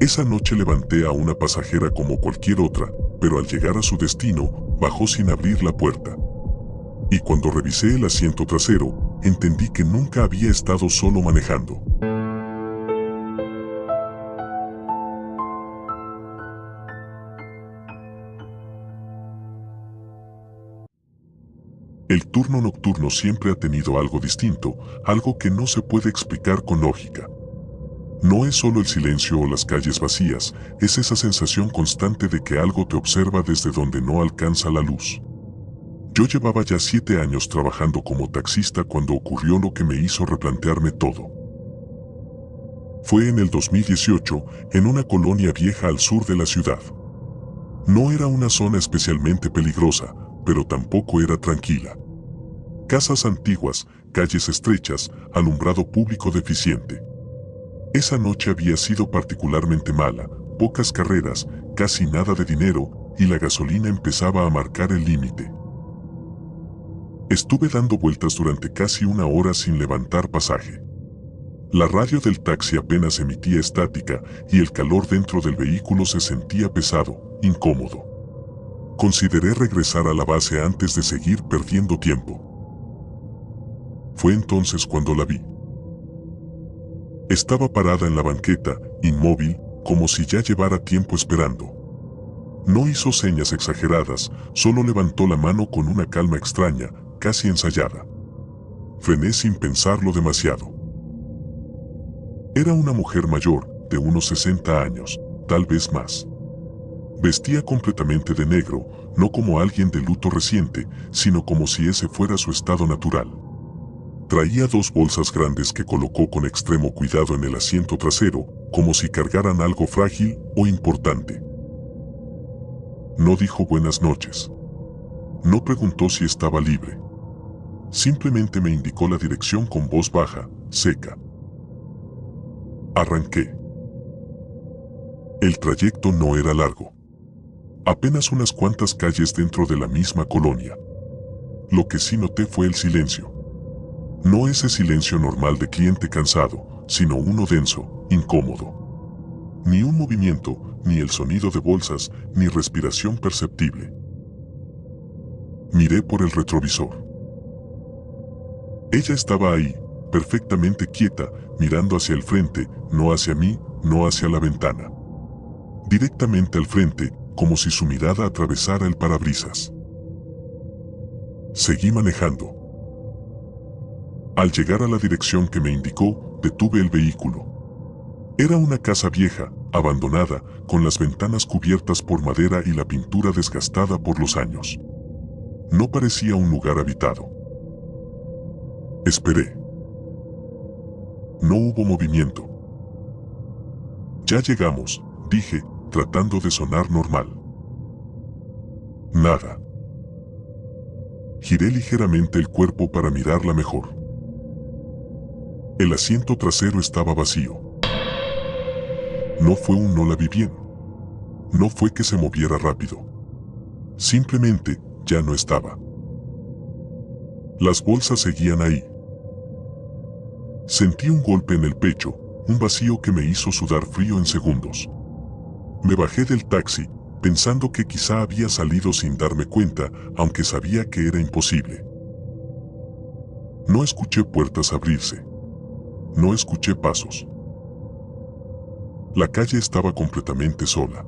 Esa noche levanté a una pasajera como cualquier otra, pero al llegar a su destino, bajó sin abrir la puerta. Y cuando revisé el asiento trasero, entendí que nunca había estado solo manejando. El turno nocturno siempre ha tenido algo distinto, algo que no se puede explicar con lógica. No es solo el silencio o las calles vacías, es esa sensación constante de que algo te observa desde donde no alcanza la luz. Yo llevaba ya 7 años trabajando como taxista cuando ocurrió lo que me hizo replantearme todo. Fue en el 2018, en una colonia vieja al sur de la ciudad. No era una zona especialmente peligrosa, pero tampoco era tranquila. Casas antiguas, calles estrechas, alumbrado público deficiente. Esa noche había sido particularmente mala, pocas carreras, casi nada de dinero, y la gasolina empezaba a marcar el límite. Estuve dando vueltas durante casi una hora sin levantar pasaje. La radio del taxi apenas emitía estática y el calor dentro del vehículo se sentía pesado, incómodo. Consideré regresar a la base antes de seguir perdiendo tiempo. Fue entonces cuando la vi. Estaba parada en la banqueta, inmóvil, como si ya llevara tiempo esperando. No hizo señas exageradas, solo levantó la mano con una calma extraña, casi ensayada. Frené sin pensarlo demasiado. Era una mujer mayor, de unos 60 años, tal vez más. Vestía completamente de negro, no como alguien de luto reciente, sino como si ese fuera su estado natural. Traía 2 bolsas grandes que colocó con extremo cuidado en el asiento trasero, como si cargaran algo frágil o importante. No dijo buenas noches. No preguntó si estaba libre. Simplemente me indicó la dirección con voz baja, seca. Arranqué. El trayecto no era largo. Apenas unas cuantas calles dentro de la misma colonia. Lo que sí noté fue el silencio. No ese silencio normal de cliente cansado, sino uno denso, incómodo. Ni un movimiento, ni el sonido de bolsas, ni respiración perceptible. Miré por el retrovisor. Ella estaba ahí, perfectamente quieta, mirando hacia el frente, no hacia mí, no hacia la ventana. Directamente al frente, como si su mirada atravesara el parabrisas. Seguí manejando. Al llegar a la dirección que me indicó, detuve el vehículo. Era una casa vieja, abandonada, con las ventanas cubiertas por madera y la pintura desgastada por los años. No parecía un lugar habitado. Esperé. No hubo movimiento. Ya llegamos, dije, tratando de sonar normal. Nada. Giré ligeramente el cuerpo para mirarla mejor. El asiento trasero estaba vacío. No fue un no la vi bien. No fue que se moviera rápido. Simplemente, ya no estaba. Las bolsas seguían ahí. Sentí un golpe en el pecho, un vacío que me hizo sudar frío en segundos. Me bajé del taxi, pensando que quizá había salido sin darme cuenta, aunque sabía que era imposible. No escuché puertas abrirse. No escuché pasos. La calle estaba completamente sola.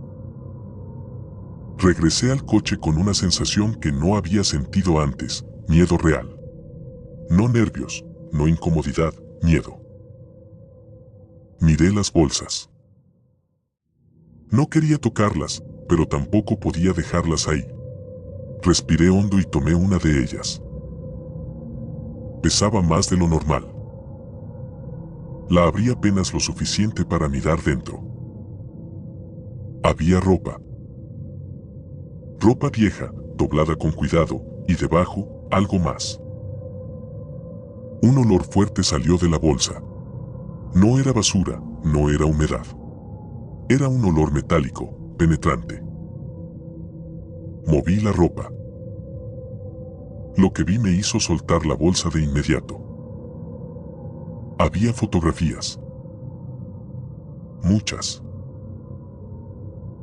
Regresé al coche con una sensación que no había sentido antes, miedo real. No nervios, no incomodidad, miedo. Miré las bolsas. No quería tocarlas, pero tampoco podía dejarlas ahí. Respiré hondo y tomé una de ellas. Pesaba más de lo normal. La abrí apenas lo suficiente para mirar dentro. Había ropa. Ropa vieja, doblada con cuidado, y debajo, algo más. Un olor fuerte salió de la bolsa. No era basura, no era humedad. Era un olor metálico, penetrante. Moví la ropa. Lo que vi me hizo soltar la bolsa de inmediato. Había fotografías. Muchas.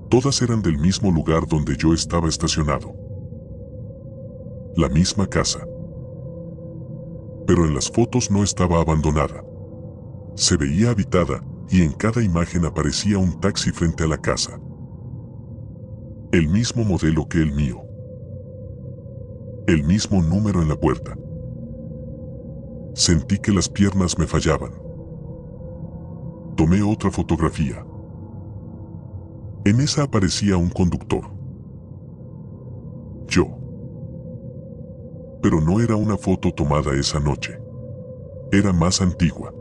Todas eran del mismo lugar donde yo estaba estacionado. La misma casa. Pero en las fotos no estaba abandonada. Se veía habitada y en cada imagen aparecía un taxi frente a la casa. El mismo modelo que el mío. El mismo número en la puerta. Sentí que las piernas me fallaban. Tomé otra fotografía. En esa aparecía un conductor. Yo. Pero no era una foto tomada esa noche. Era más antigua.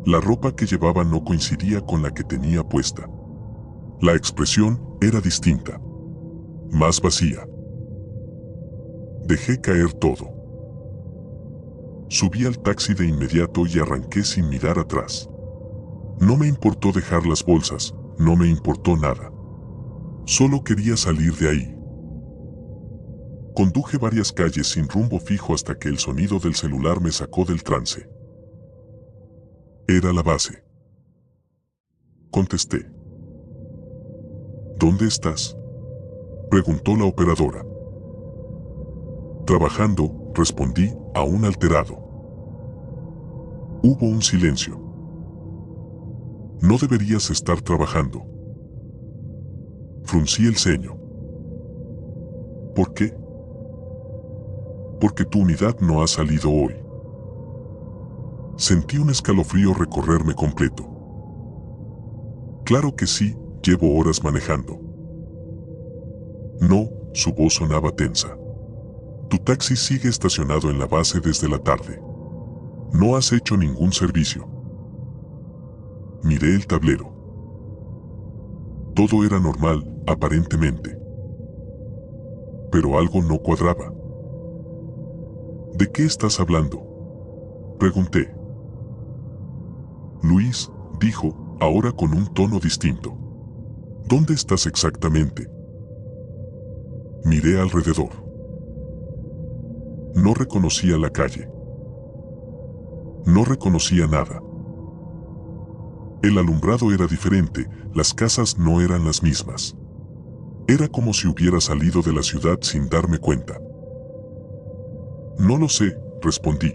La ropa que llevaba no coincidía con la que tenía puesta. La expresión era distinta. Más vacía. Dejé caer todo. Subí al taxi de inmediato y arranqué sin mirar atrás. No me importó dejar las bolsas, no me importó nada. Solo quería salir de ahí. Conduje varias calles sin rumbo fijo hasta que el sonido del celular me sacó del trance. Era la base. Contesté. ¿Dónde estás?, preguntó la operadora. Trabajando, respondí, aún alterado. Hubo un silencio. No deberías estar trabajando. Fruncí el ceño. ¿Por qué? Porque tu unidad no ha salido hoy. Sentí un escalofrío recorrerme completo. Claro que sí, llevo horas manejando. No, su voz sonaba tensa. Tu taxi sigue estacionado en la base desde la tarde. No has hecho ningún servicio. Miré el tablero. Todo era normal, aparentemente. Pero algo no cuadraba. ¿De qué estás hablando?, pregunté. Luis, dijo, ahora con un tono distinto. ¿Dónde estás exactamente? Miré alrededor. No reconocía la calle. No reconocía nada. El alumbrado era diferente, las casas no eran las mismas. Era como si hubiera salido de la ciudad sin darme cuenta. No lo sé, respondí.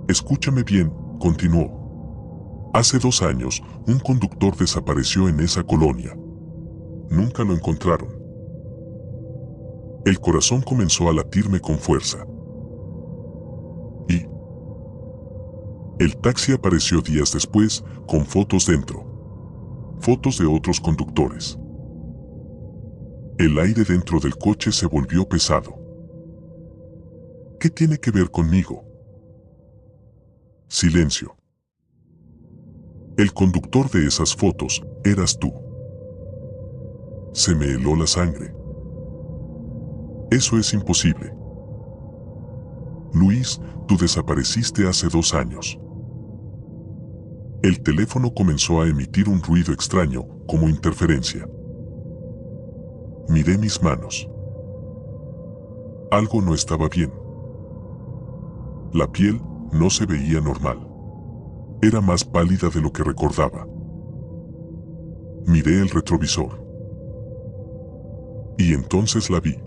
Escúchame bien, continuó. Hace 2 años, un conductor desapareció en esa colonia. Nunca lo encontraron. El corazón comenzó a latirme con fuerza. Y el taxi apareció días después, con fotos dentro. Fotos de otros conductores. El aire dentro del coche se volvió pesado. ¿Qué tiene que ver conmigo? Silencio. El conductor de esas fotos eras tú. Se me heló la sangre. Eso es imposible. Luis, tú desapareciste hace 2 años. El teléfono comenzó a emitir un ruido extraño, como interferencia. Miré mis manos. Algo no estaba bien. La piel no se veía normal. Era más pálida de lo que recordaba. Miré el retrovisor. Y entonces la vi.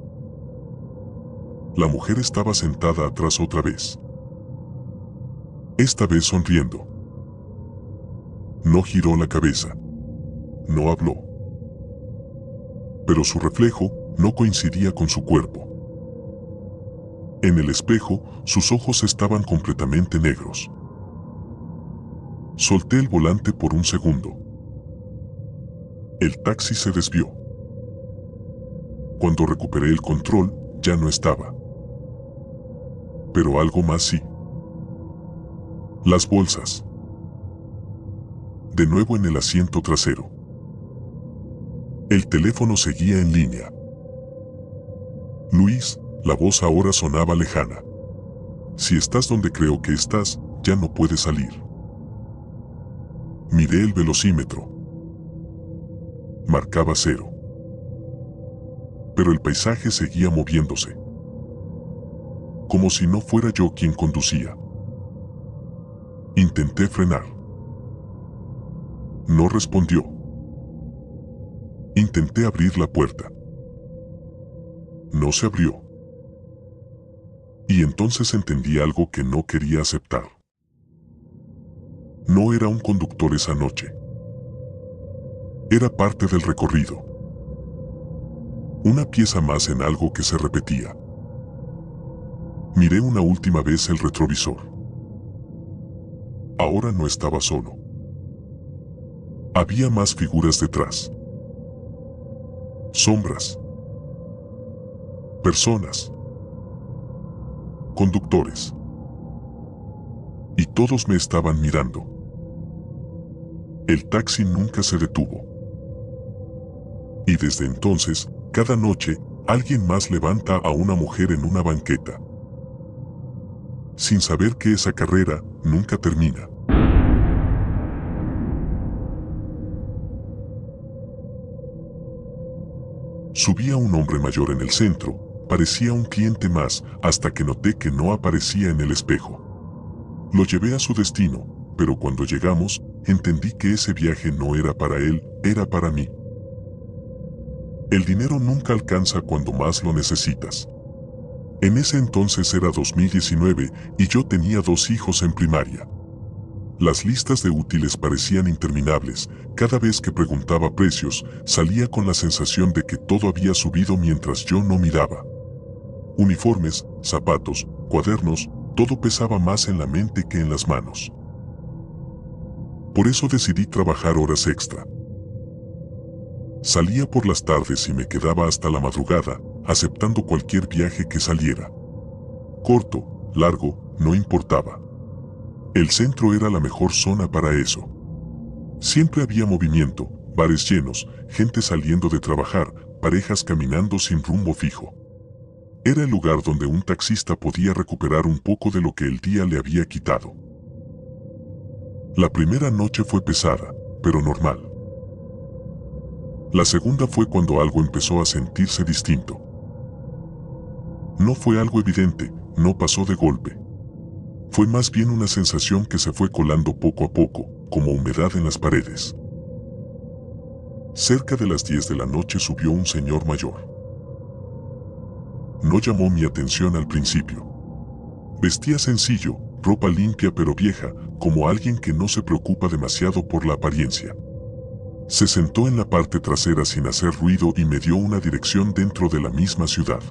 La mujer estaba sentada atrás otra vez. Esta vez sonriendo. No giró la cabeza. No habló. Pero su reflejo no coincidía con su cuerpo. En el espejo, sus ojos estaban completamente negros. Solté el volante por un segundo. El taxi se desvió. Cuando recuperé el control, ya no estaba. Pero algo más sí. Las bolsas. De nuevo en el asiento trasero. El teléfono seguía en línea. Luis, la voz ahora sonaba lejana. Si estás donde creo que estás, ya no puedes salir. Miré el velocímetro. Marcaba 0. Pero el paisaje seguía moviéndose. Como si no fuera yo quien conducía. Intenté frenar. No respondió. Intenté abrir la puerta. No se abrió. Y entonces entendí algo que no quería aceptar. No era un conductor esa noche. Era parte del recorrido. Una pieza más en algo que se repetía. Miré una última vez el retrovisor. Ahora no estaba solo. Había más figuras detrás. Sombras. Personas. Conductores. Y todos me estaban mirando. El taxi nunca se detuvo. Y desde entonces, cada noche, alguien más levanta a una mujer en una banqueta, sin saber que esa carrera nunca termina. Subía un hombre mayor en el centro, parecía un cliente más, hasta que noté que no aparecía en el espejo. Lo llevé a su destino, pero cuando llegamos, entendí que ese viaje no era para él, era para mí. El dinero nunca alcanza cuando más lo necesitas. En ese entonces era 2019 y yo tenía 2 hijos en primaria. Las listas de útiles parecían interminables. Cada vez que preguntaba precios, salía con la sensación de que todo había subido mientras yo no miraba. Uniformes, zapatos, cuadernos, todo pesaba más en la mente que en las manos. Por eso decidí trabajar horas extra. Salía por las tardes y me quedaba hasta la madrugada, aceptando cualquier viaje que saliera. Corto, largo, no importaba. El centro era la mejor zona para eso. Siempre había movimiento, bares llenos, gente saliendo de trabajar, parejas caminando sin rumbo fijo. Era el lugar donde un taxista podía recuperar un poco de lo que el día le había quitado. La primera noche fue pesada, pero normal. La segunda fue cuando algo empezó a sentirse distinto. No fue algo evidente, no pasó de golpe. Fue más bien una sensación que se fue colando poco a poco, como humedad en las paredes. Cerca de las 10 de la noche subió un señor mayor. No llamó mi atención al principio. Vestía sencillo, ropa limpia pero vieja, como alguien que no se preocupa demasiado por la apariencia. Se sentó en la parte trasera sin hacer ruido y me dio una dirección dentro de la misma ciudad.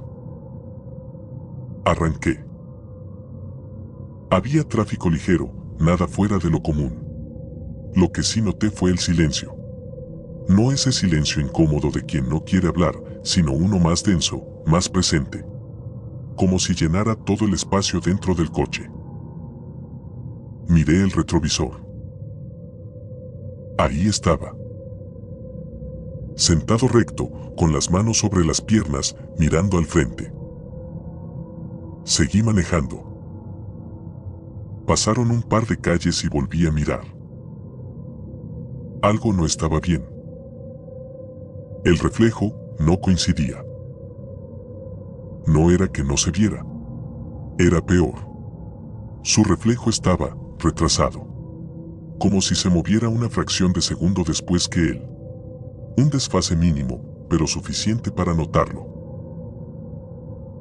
Arranqué. Había tráfico ligero, nada fuera de lo común. Lo que sí noté fue el silencio. No ese silencio incómodo de quien no quiere hablar, sino uno más denso, más presente. Como si llenara todo el espacio dentro del coche. Miré el retrovisor. Ahí estaba. Sentado recto, con las manos sobre las piernas, mirando al frente. Seguí manejando. Pasaron un par de calles y volví a mirar. Algo no estaba bien. El reflejo no coincidía. No era que no se viera. Era peor. Su reflejo estaba retrasado. Como si se moviera una fracción de segundo después que él. Un desfase mínimo, pero suficiente para notarlo.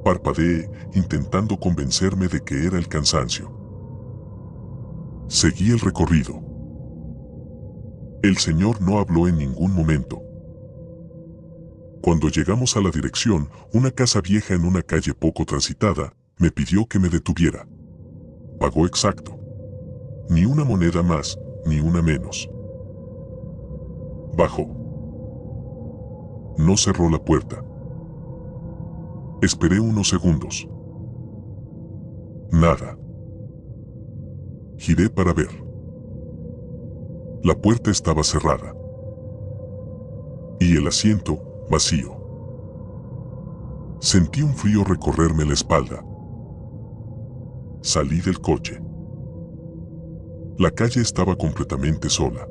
Parpadeé, intentando convencerme de que era el cansancio. Seguí el recorrido. El señor no habló en ningún momento. Cuando llegamos a la dirección, una casa vieja en una calle poco transitada, me pidió que me detuviera. Pagó exacto. Ni una moneda más, ni una menos. Bajó. No cerró la puerta. Esperé unos segundos. Nada. Giré para ver. La puerta estaba cerrada. Y el asiento, vacío. Sentí un frío recorrerme la espalda. Salí del coche. La calle estaba completamente sola.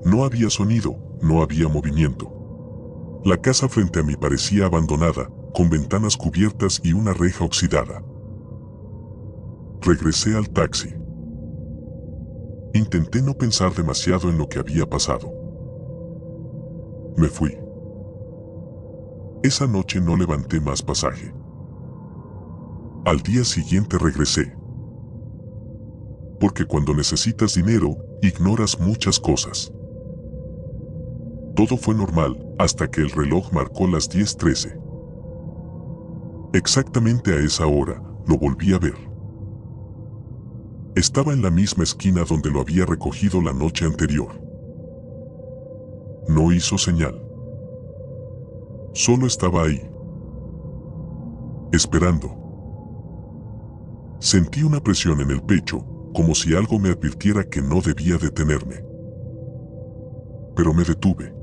No había sonido, no había movimiento. La casa frente a mí parecía abandonada, con ventanas cubiertas y una reja oxidada. Regresé al taxi. Intenté no pensar demasiado en lo que había pasado. Me fui. Esa noche no levanté más pasaje. Al día siguiente regresé. Porque cuando necesitas dinero, ignoras muchas cosas. Todo fue normal hasta que el reloj marcó las 10:13. Exactamente a esa hora, lo volví a ver. Estaba en la misma esquina donde lo había recogido la noche anterior. No hizo señal. Solo estaba ahí, esperando. Sentí una presión en el pecho, como si algo me advirtiera que no debía detenerme. Pero me detuve.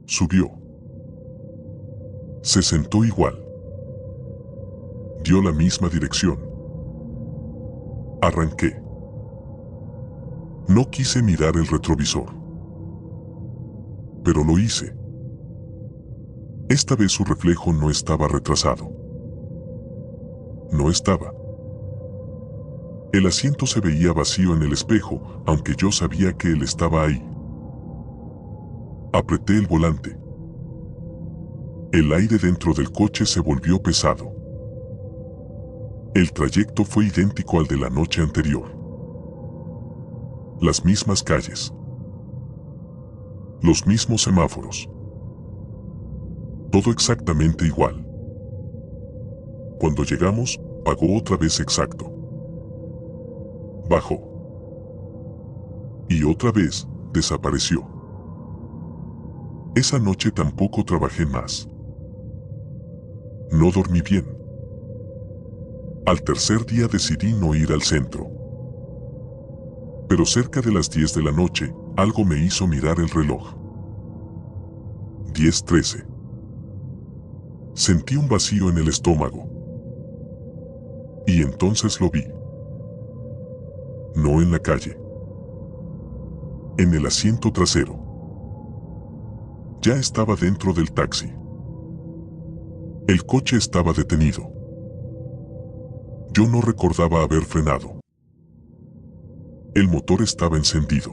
Subió. Se sentó igual. Dio la misma dirección. Arranqué. No quise mirar el retrovisor. Pero lo hice. Esta vez su reflejo no estaba retrasado. No estaba. El asiento se veía vacío en el espejo, aunque yo sabía que él estaba ahí. Apreté el volante. El aire dentro del coche se volvió pesado. El trayecto fue idéntico al de la noche anterior. Las mismas calles. Los mismos semáforos. Todo exactamente igual. Cuando llegamos, pagó otra vez exacto. Bajó. Y otra vez, desapareció. Esa noche tampoco trabajé más. No dormí bien. Al tercer día decidí no ir al centro. Pero cerca de las 10 de la noche, algo me hizo mirar el reloj. 10:13. Sentí un vacío en el estómago. Y entonces lo vi. No en la calle. En el asiento trasero. Ya estaba dentro del taxi. El coche estaba detenido. Yo no recordaba haber frenado. El motor estaba encendido.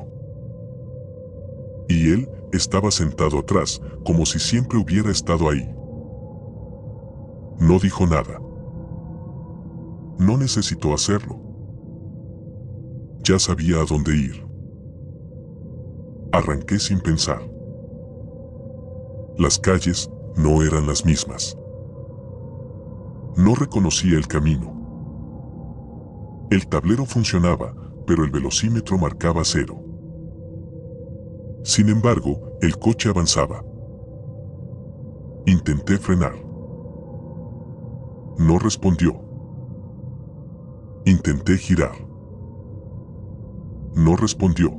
Y él estaba sentado atrás, como si siempre hubiera estado ahí. No dijo nada. No necesitó hacerlo. Ya sabía a dónde ir. Arranqué sin pensar. Las calles no eran las mismas. No reconocía el camino. El tablero funcionaba, pero el velocímetro marcaba 0. Sin embargo, el coche avanzaba. Intenté frenar. No respondió. Intenté girar. No respondió.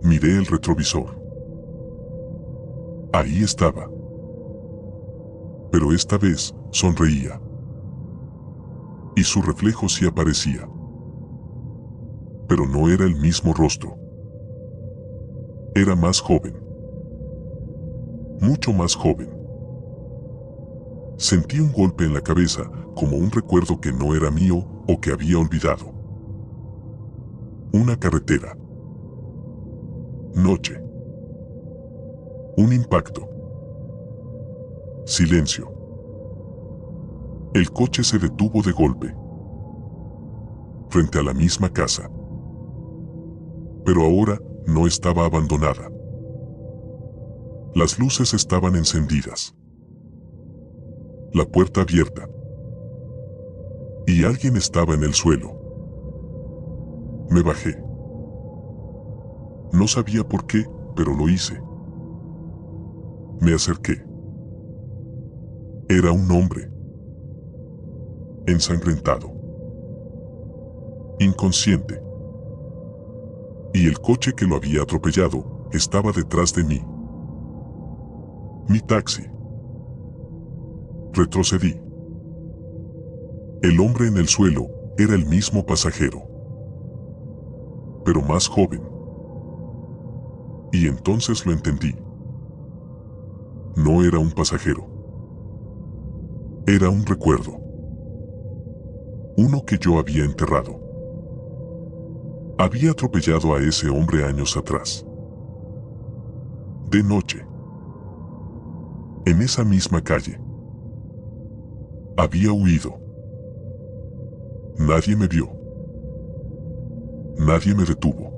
Miré el retrovisor. Ahí estaba. Pero esta vez sonreía. Y su reflejo sí aparecía. Pero no era el mismo rostro. Era más joven. Mucho más joven. Sentí un golpe en la cabeza, como un recuerdo que no era mío o que había olvidado. Una carretera. Noche. Un impacto. Silencio. El coche se detuvo de golpe. Frente a la misma casa. Pero ahora no estaba abandonada. Las luces estaban encendidas. La puerta abierta. Y alguien estaba en el suelo. Me bajé. No sabía por qué, pero lo hice. Me acerqué. Era un hombre. Ensangrentado. Inconsciente. Y el coche que lo había atropellado estaba detrás de mí. Mi taxi. Retrocedí. El hombre en el suelo era el mismo pasajero, pero más joven. Y entonces lo entendí. No era un pasajero. Era un recuerdo. Uno que yo había enterrado. Había atropellado a ese hombre años atrás. De noche. En esa misma calle. Había huido. Nadie me vio. Nadie me detuvo.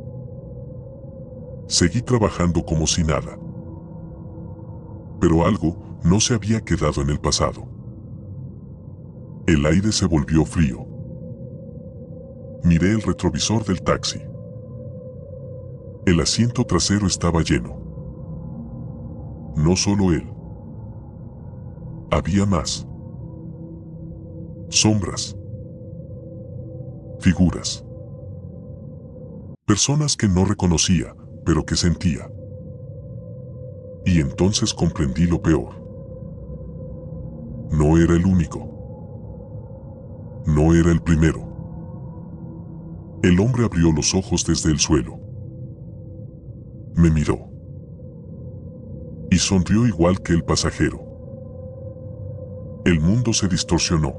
Seguí trabajando como si nada. Pero algo no se había quedado en el pasado. El aire se volvió frío. Miré el retrovisor del taxi. El asiento trasero estaba lleno. No solo él. Había más. Sombras. Figuras. Personas que no reconocía, pero que sentía. Y entonces comprendí lo peor. No era el único. No era el primero. El hombre abrió los ojos desde el suelo. Me miró. Y sonrió igual que el pasajero. El mundo se distorsionó.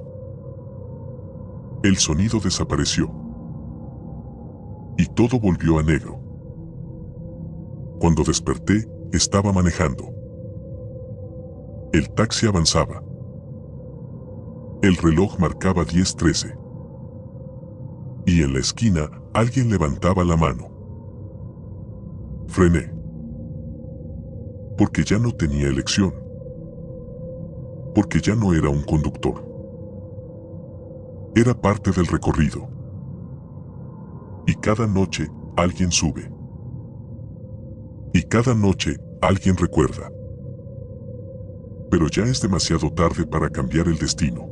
El sonido desapareció. Y todo volvió a negro. Cuando desperté, estaba manejando. El taxi avanzaba. El reloj marcaba 10:13. Y en la esquina, alguien levantaba la mano. Frené. Porque ya no tenía elección. Porque ya no era un conductor. Era parte del recorrido. Y cada noche, alguien sube. Y cada noche, alguien recuerda. Pero ya es demasiado tarde para cambiar el destino.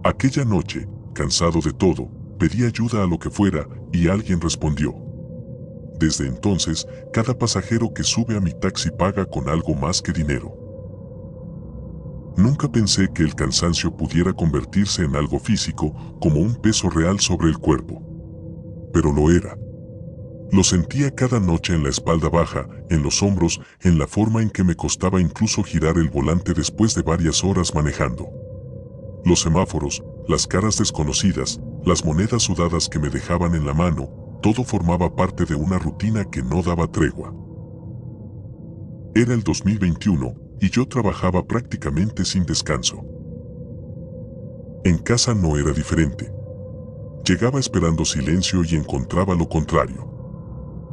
Aquella noche, cansado de todo, pedí ayuda a lo que fuera y alguien respondió. Desde entonces, cada pasajero que sube a mi taxi paga con algo más que dinero. Nunca pensé que el cansancio pudiera convertirse en algo físico, como un peso real sobre el cuerpo. Pero lo era. Lo sentía cada noche en la espalda baja, en los hombros, en la forma en que me costaba incluso girar el volante después de varias horas manejando. Los semáforos, las caras desconocidas, las monedas sudadas que me dejaban en la mano, todo formaba parte de una rutina que no daba tregua. Era el 2021 y yo trabajaba prácticamente sin descanso. En casa no era diferente. Llegaba esperando silencio y encontraba lo contrario.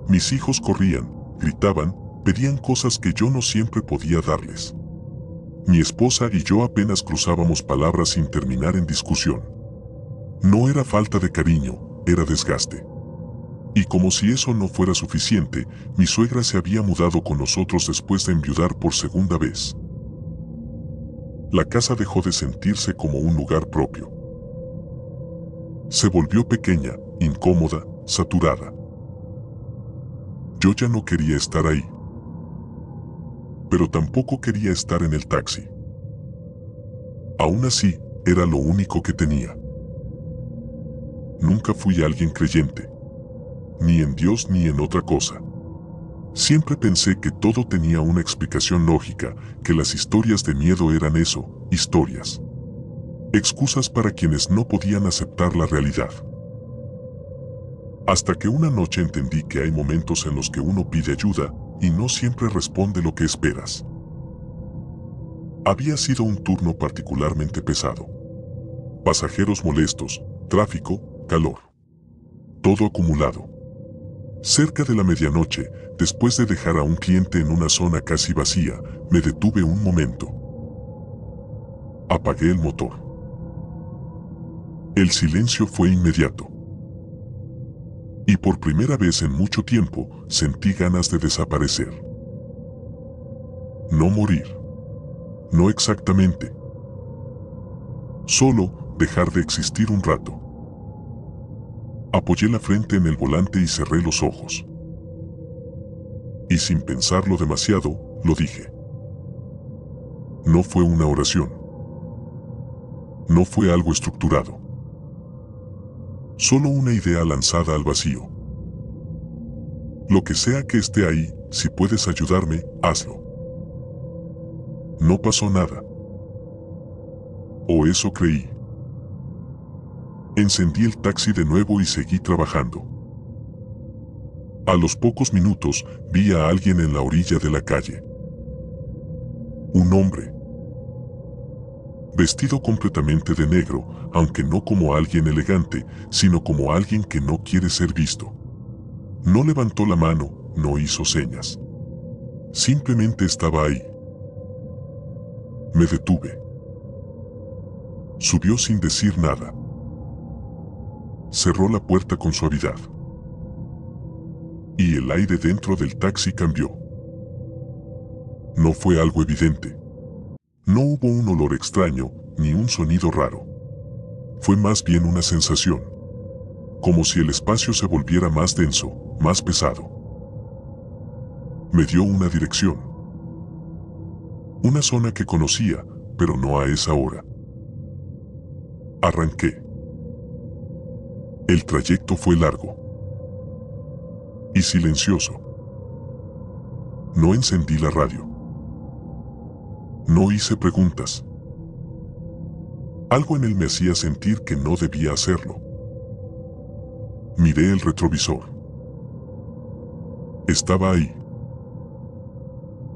Mis hijos corrían, gritaban, pedían cosas que yo no siempre podía darles. Mi esposa y yo apenas cruzábamos palabras sin terminar en discusión. No era falta de cariño, era desgaste. Y como si eso no fuera suficiente, mi suegra se había mudado con nosotros después de enviudar por segunda vez. La casa dejó de sentirse como un lugar propio. Se volvió pequeña, incómoda, saturada. Yo ya no quería estar ahí. Pero tampoco quería estar en el taxi. Aún así, era lo único que tenía. Nunca fui alguien creyente. Ni en Dios ni en otra cosa. Siempre pensé que todo tenía una explicación lógica, que las historias de miedo eran eso, historias. Excusas para quienes no podían aceptar la realidad. Hasta que una noche entendí que hay momentos en los que uno pide ayuda y no siempre responde lo que esperas. Había sido un turno particularmente pesado. Pasajeros molestos, tráfico, calor. Todo acumulado. Cerca de la medianoche, después de dejar a un cliente en una zona casi vacía, me detuve un momento. Apagué el motor. El silencio fue inmediato. Y por primera vez en mucho tiempo, sentí ganas de desaparecer. No morir. No exactamente. Solo dejar de existir un rato. Apoyé la frente en el volante y cerré los ojos. Y sin pensarlo demasiado, lo dije. No fue una oración. No fue algo estructurado. Solo una idea lanzada al vacío. Lo que sea que esté ahí, si puedes ayudarme, hazlo. No pasó nada. O eso creí. Encendí el taxi de nuevo y seguí trabajando. A los pocos minutos vi a alguien en la orilla de la calle. Un hombre. Vestido completamente de negro, aunque no como alguien elegante, sino como alguien que no quiere ser visto. No levantó la mano, no hizo señas. Simplemente estaba ahí. Me detuve. Subió sin decir nada. Cerró la puerta con suavidad. Y el aire dentro del taxi cambió. No fue algo evidente. No hubo un olor extraño, ni un sonido raro. Fue más bien una sensación. Como si el espacio se volviera más denso, más pesado. Me dio una dirección. Una zona que conocía, pero no a esa hora. Arranqué. El trayecto fue largo. Y silencioso. No encendí la radio. No hice preguntas. Algo en él me hacía sentir que no debía hacerlo. Miré el retrovisor. Estaba ahí.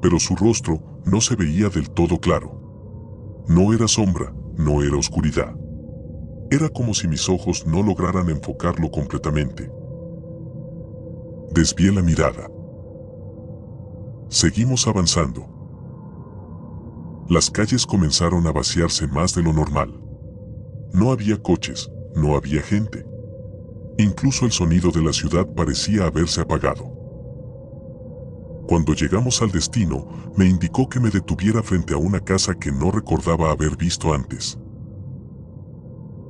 Pero su rostro no se veía del todo claro. No era sombra, no era oscuridad. Era como si mis ojos no lograran enfocarlo completamente. Desvié la mirada. Seguimos avanzando. Las calles comenzaron a vaciarse más de lo normal. No había coches, no había gente. Incluso el sonido de la ciudad parecía haberse apagado. Cuando llegamos al destino, me indicó que me detuviera frente a una casa que no recordaba haber visto antes.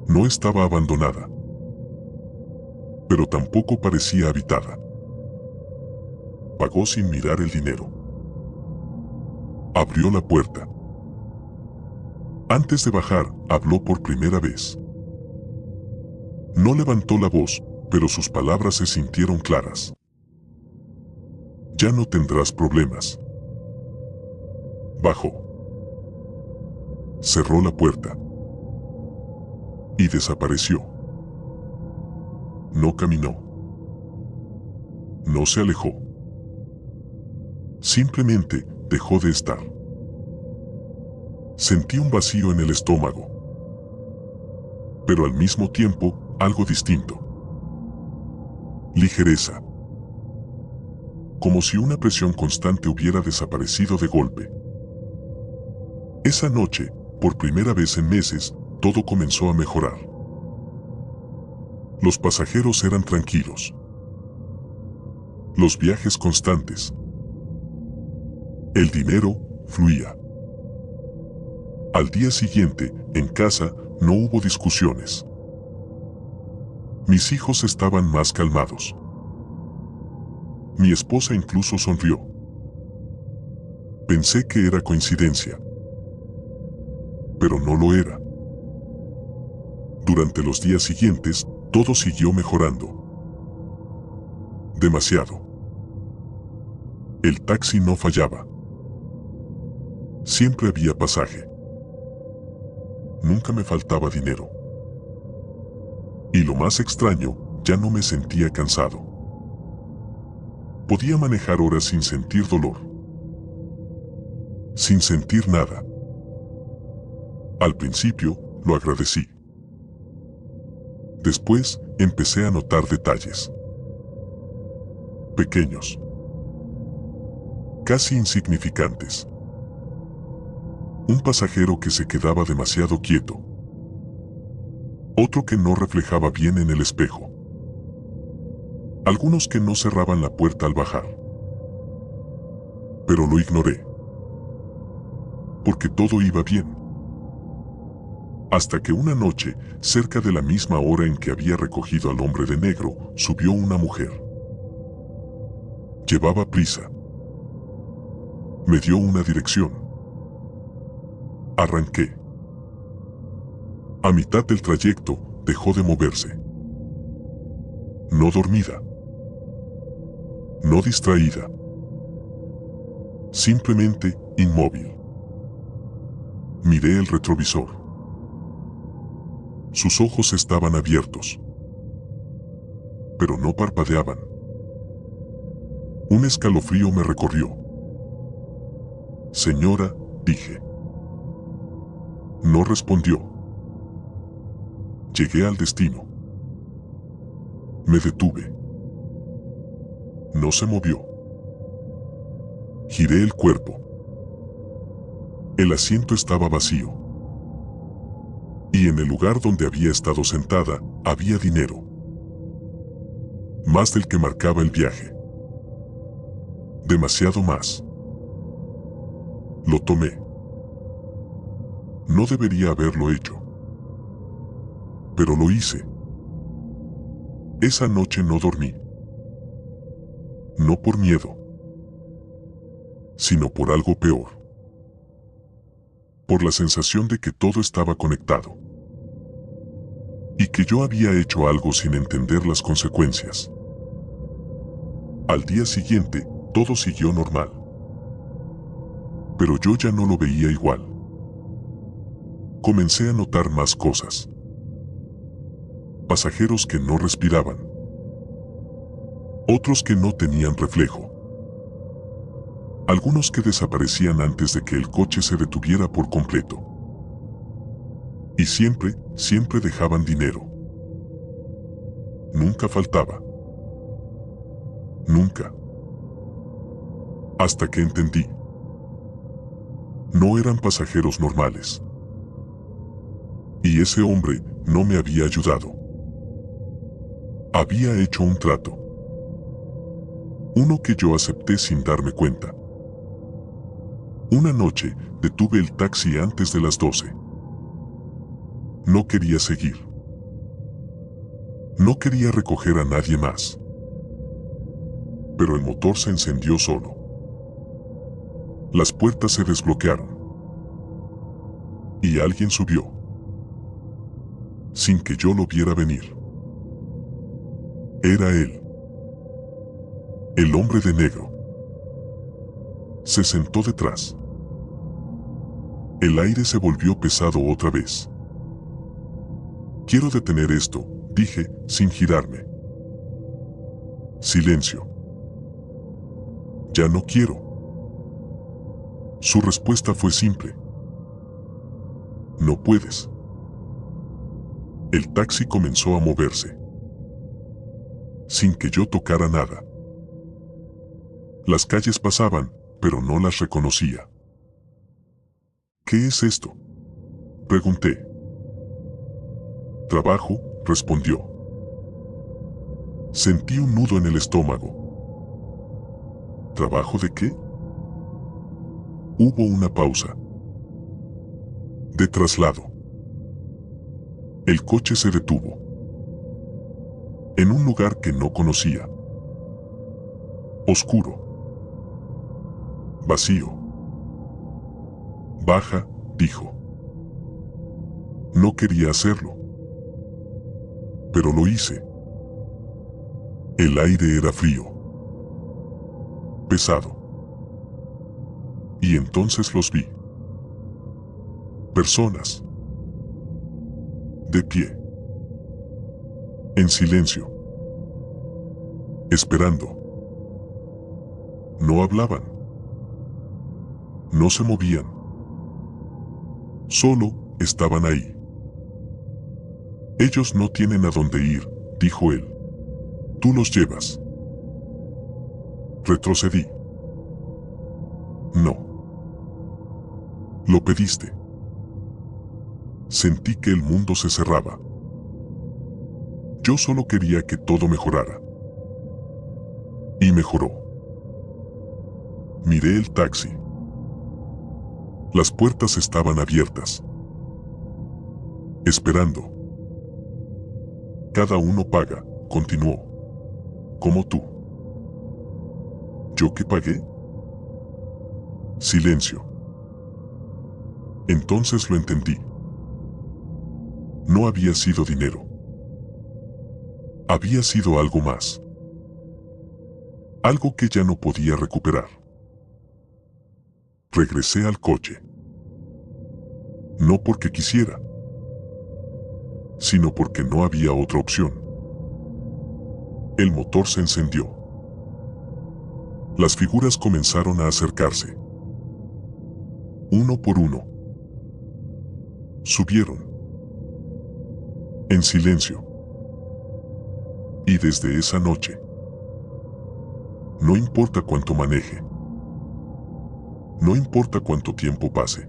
No estaba abandonada, pero tampoco parecía habitada. Pagó sin mirar el dinero. Abrió la puerta. Antes de bajar, habló por primera vez. No levantó la voz, pero sus palabras se sintieron claras. Ya no tendrás problemas. Bajó. Cerró la puerta. Y desapareció. No caminó. No se alejó. Simplemente dejó de estar. Sentí un vacío en el estómago. Pero al mismo tiempo, algo distinto. Ligereza. Como si una presión constante hubiera desaparecido de golpe. Esa noche, por primera vez en meses, todo comenzó a mejorar. Los pasajeros eran tranquilos. Los viajes constantes. El dinero fluía. Al día siguiente, en casa, no hubo discusiones. Mis hijos estaban más calmados. Mi esposa incluso sonrió. Pensé que era coincidencia. Pero no lo era. Durante los días siguientes, todo siguió mejorando. Demasiado. El taxi no fallaba. Siempre había pasaje. Nunca me faltaba dinero. Y lo más extraño, ya no me sentía cansado. Podía manejar horas sin sentir dolor. Sin sentir nada. Al principio, lo agradecí. Después, empecé a notar detalles. Pequeños. Casi insignificantes. Un pasajero que se quedaba demasiado quieto. Otro que no reflejaba bien en el espejo. Algunos que no cerraban la puerta al bajar. Pero lo ignoré. Porque todo iba bien. Hasta que una noche, cerca de la misma hora en que había recogido al hombre de negro, subió una mujer. Llevaba prisa. Me dio una dirección. Arranqué. A mitad del trayecto, dejó de moverse. No dormida. No distraída. Simplemente inmóvil. Miré el retrovisor. Sus ojos estaban abiertos. Pero no parpadeaban. Un escalofrío me recorrió. Señora, dije. No respondió. Llegué al destino. Me detuve. No se movió. Giré el cuerpo. El asiento estaba vacío. Y en el lugar donde había estado sentada, había dinero. Más del que marcaba el viaje. Demasiado más. Lo tomé. No debería haberlo hecho. Pero lo hice. Esa noche no dormí. No por miedo, sino por algo peor. Por la sensación de que todo estaba conectado. Y que yo había hecho algo sin entender las consecuencias. Al día siguiente, todo siguió normal. Pero yo ya no lo veía igual. Comencé a notar más cosas. Pasajeros que no respiraban. Otros que no tenían reflejo. Algunos que desaparecían antes de que el coche se detuviera por completo. Y siempre dejaban dinero. Nunca faltaba. Nunca. Hasta que entendí. No eran pasajeros normales. Y ese hombre no me había ayudado. Había hecho un trato. Uno que yo acepté sin darme cuenta. Una noche, detuve el taxi antes de las 12. No quería seguir. No quería recoger a nadie más. Pero el motor se encendió solo. Las puertas se desbloquearon. Y alguien subió. Sin que yo lo viera venir. Era él. El hombre de negro. Se sentó detrás. El aire se volvió pesado otra vez. Quiero detener esto, dije, sin girarme. Silencio. Ya no quiero. Su respuesta fue simple. No puedes. El taxi comenzó a moverse. Sin que yo tocara nada. Las calles pasaban, pero no las reconocía. ¿Qué es esto?, pregunté. Trabajo, respondió. Sentí un nudo en el estómago. ¿Trabajo de qué? Hubo una pausa. De traslado. El coche se detuvo. En un lugar que no conocía. Oscuro. Vacío. Baja, dijo. No quería hacerlo. Pero lo hice. El aire era frío. Pesado. Y entonces los vi. Personas. De pie. En silencio. Esperando. No hablaban. No se movían. Solo estaban ahí. Ellos no tienen a dónde ir, dijo él. Tú los llevas. Retrocedí. No. Lo pediste. Sentí que el mundo se cerraba. Yo solo quería que todo mejorara. Y mejoró. Miré el taxi. Las puertas estaban abiertas. Esperando. Cada uno paga, continuó. Como tú. ¿Yo qué pagué? Silencio. Entonces lo entendí. No había sido dinero. Había sido algo más. Algo que ya no podía recuperar. Regresé al coche. No porque quisiera, sino porque no había otra opción. El motor se encendió. Las figuras comenzaron a acercarse. Uno por uno. Subieron. En silencio. Y desde esa noche, no importa cuánto maneje, no importa cuánto tiempo pase,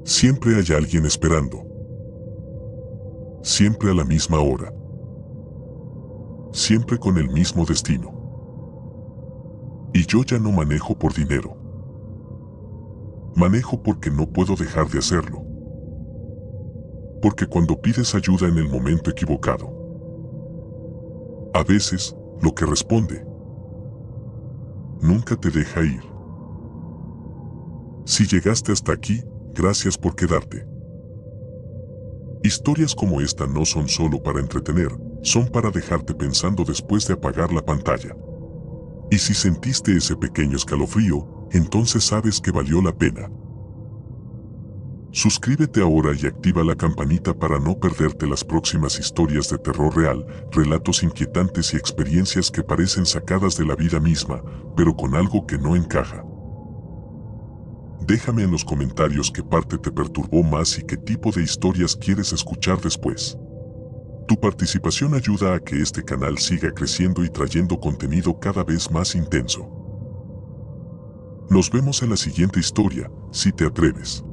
siempre hay alguien esperando. Siempre a la misma hora. Siempre con el mismo destino. Y yo ya no manejo por dinero. Manejo porque no puedo dejar de hacerlo. Porque cuando pides ayuda en el momento equivocado, a veces, lo que responde nunca te deja ir. Si llegaste hasta aquí, gracias por quedarte. Historias como esta no son solo para entretener, son para dejarte pensando después de apagar la pantalla. Y si sentiste ese pequeño escalofrío, entonces sabes que valió la pena. Suscríbete ahora y activa la campanita para no perderte las próximas historias de terror real, relatos inquietantes y experiencias que parecen sacadas de la vida misma, pero con algo que no encaja. Déjame en los comentarios qué parte te perturbó más y qué tipo de historias quieres escuchar después. Tu participación ayuda a que este canal siga creciendo y trayendo contenido cada vez más intenso. Nos vemos en la siguiente historia, si te atreves.